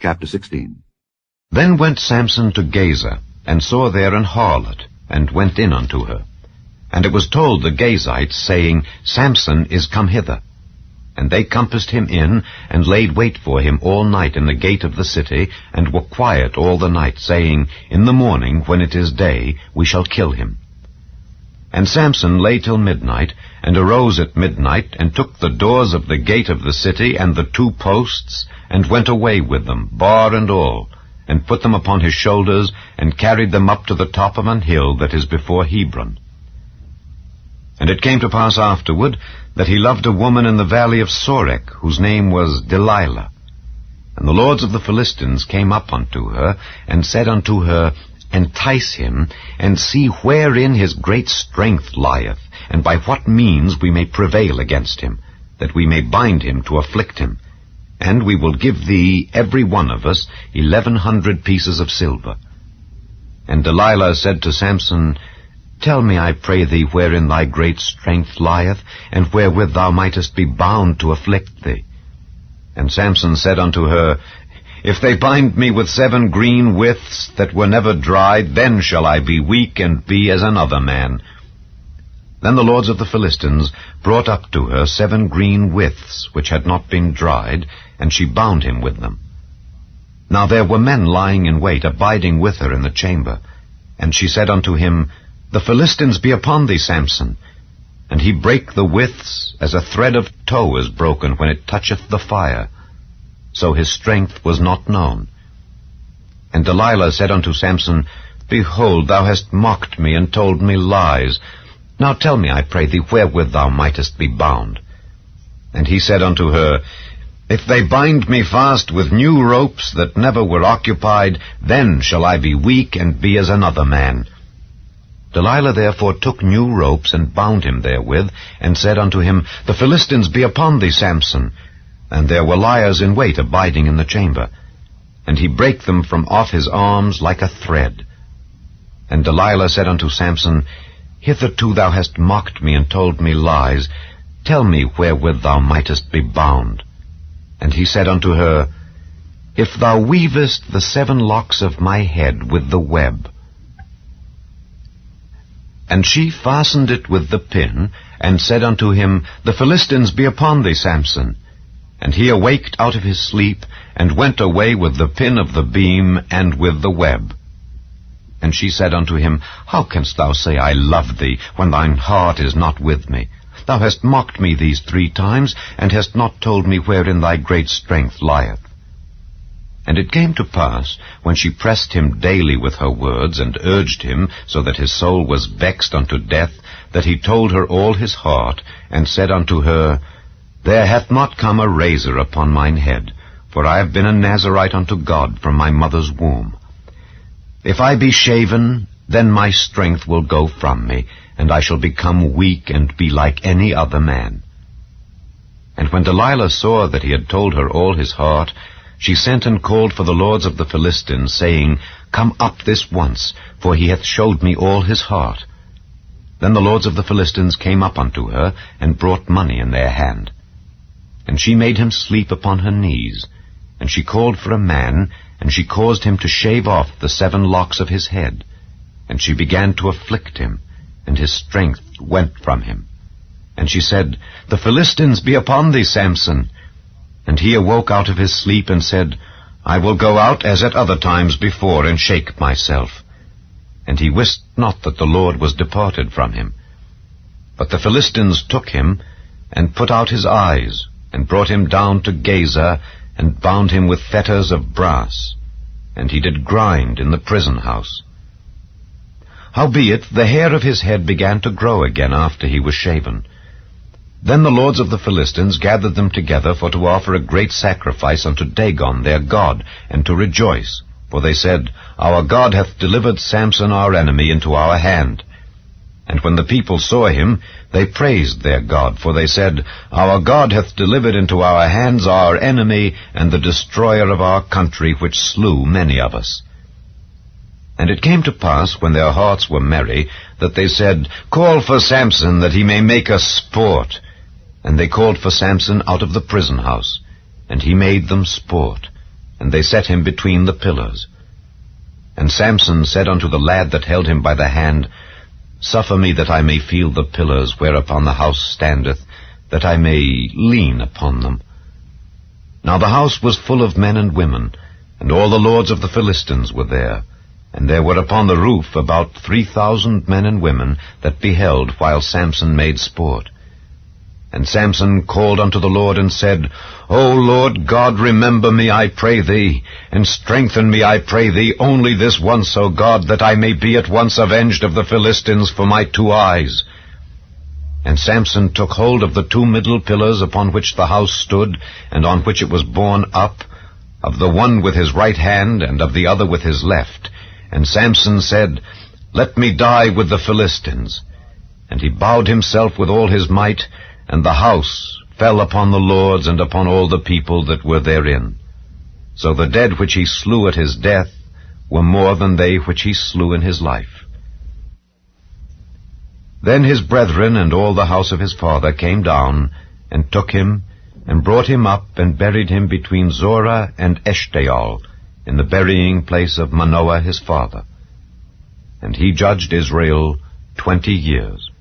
Chapter 16. Then went Samson to Gaza, and saw there an harlot, and went in unto her. And it was told the Gazites, saying, Samson is come hither. And they compassed him in, and laid wait for him all night in the gate of the city, and were quiet all the night, saying, In the morning, when it is day, we shall kill him. And Samson lay till midnight, and arose at midnight, and took the doors of the gate of the city, and the 2 posts, and went away with them, bar and all, and put them upon his shoulders, and carried them up to the top of an hill that is before Hebron. And it came to pass afterward, that he loved a woman in the valley of Sorek, whose name was Delilah. And the lords of the Philistines came up unto her, and said unto her, Entice him, and see wherein his great strength lieth, and by what means we may prevail against him, that we may bind him to afflict him. And we will give thee, every one of us, 1,100 pieces of silver. And Delilah said to Samson, Tell me, I pray thee, wherein thy great strength lieth, and wherewith thou mightest be bound to afflict thee. And Samson said unto her, If they bind me with 7 green withs that were never dried, then shall I be weak and be as another man. Then the lords of the Philistines brought up to her 7 green withs which had not been dried, and she bound him with them. Now there were men lying in wait, abiding with her in the chamber. And she said unto him, The Philistines be upon thee, Samson. And he brake the withs, as a thread of tow is broken when it toucheth the fire. So his strength was not known. And Delilah said unto Samson, Behold, thou hast mocked me, and told me lies. Now tell me, I pray thee, wherewith thou mightest be bound. And he said unto her, If they bind me fast with new ropes that never were occupied, then shall I be weak and be as another man. Delilah therefore took new ropes, and bound him therewith, and said unto him, The Philistines be upon thee, Samson. And there were liers in wait abiding in the chamber. And he brake them from off his arms like a thread. And Delilah said unto Samson, Hitherto thou hast mocked me, and told me lies. Tell me wherewith thou mightest be bound. And he said unto her, If thou weavest the 7 locks of my head with the web. And she fastened it with the pin, and said unto him, The Philistines be upon thee, Samson. And he awaked out of his sleep, and went away with the pin of the beam, and with the web. And she said unto him, How canst thou say, I love thee, when thine heart is not with me? Thou hast mocked me these 3 times, and hast not told me wherein thy great strength lieth. And it came to pass, when she pressed him daily with her words, and urged him, so that his soul was vexed unto death, that he told her all his heart, and said unto her, There hath not come a razor upon mine head, for I have been a Nazarite unto God from my mother's womb. If I be shaven, then my strength will go from me, and I shall become weak and be like any other man. And when Delilah saw that he had told her all his heart, she sent and called for the lords of the Philistines, saying, Come up this once, for he hath showed me all his heart. Then the lords of the Philistines came up unto her, and brought money in their hand. And she made him sleep upon her knees. And she called for a man, and she caused him to shave off the 7 locks of his head. And she began to afflict him, and his strength went from him. And she said, The Philistines be upon thee, Samson. And he awoke out of his sleep, and said, I will go out as at other times before, and shake myself. And he wist not that the Lord was departed from him. But the Philistines took him, and put out his eyes, and brought him down to Gaza, and bound him with fetters of brass. And he did grind in the prison house. Howbeit the hair of his head began to grow again after he was shaven. Then the lords of the Philistines gathered them together for to offer a great sacrifice unto Dagon their god, and to rejoice. For they said, Our God hath delivered Samson our enemy into our hand. And when the people saw him, they praised their God, for they said, Our God hath delivered into our hands our enemy, and the destroyer of our country, which slew many of us. And it came to pass, when their hearts were merry, that they said, Call for Samson, that he may make us sport. And they called for Samson out of the prison house, and he made them sport. and they set him between the pillars. And Samson said unto the lad that held him by the hand, Suffer me that I may feel the pillars whereupon the house standeth, that I may lean upon them. Now the house was full of men and women, and all the lords of the Philistines were there. And there were upon the roof about 3,000 men and women that beheld while Samson made sport. And Samson called unto the Lord and said, O Lord God, remember me, I pray thee, and strengthen me, I pray thee, only this once, O God, that I may be at once avenged of the Philistines for my 2 eyes. And Samson took hold of the 2 middle pillars upon which the house stood, and on which it was borne up, of the one with his right hand, and of the other with his left. And Samson said, Let me die with the Philistines. And he bowed himself with all his might, and the house fell upon the lords and upon all the people that were therein. So the dead which he slew at his death were more than they which he slew in his life. Then his brethren and all the house of his father came down, and took him, and brought him up, and buried him between Zorah and Eshtaol, in the burying place of Manoah his father. And he judged Israel 20 years.